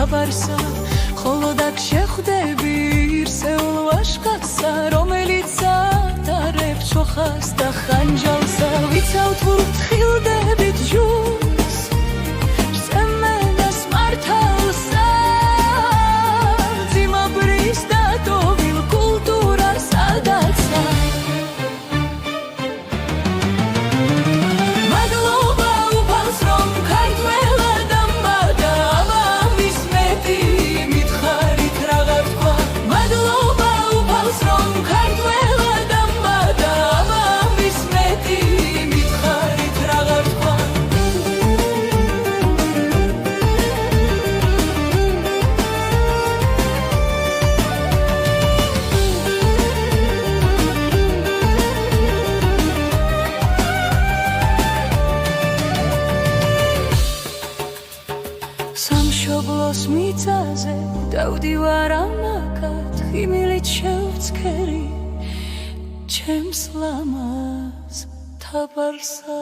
თაბარსა ხოლო დაგ შეხვდები ირსეულ ვაშკაცსა რომელიც ატარებს ჩოხას და ხანჯალსა ვიცავთ ვურთხილდებით ჯულს რწმენას მართალსა ძიმაბრის დატოვილ კულტურას ადაცა სამშობლოს მიწაზე დავდივარ ამაკად ხიმილით შევცქერი ჩემს ლამაზ თაბარსა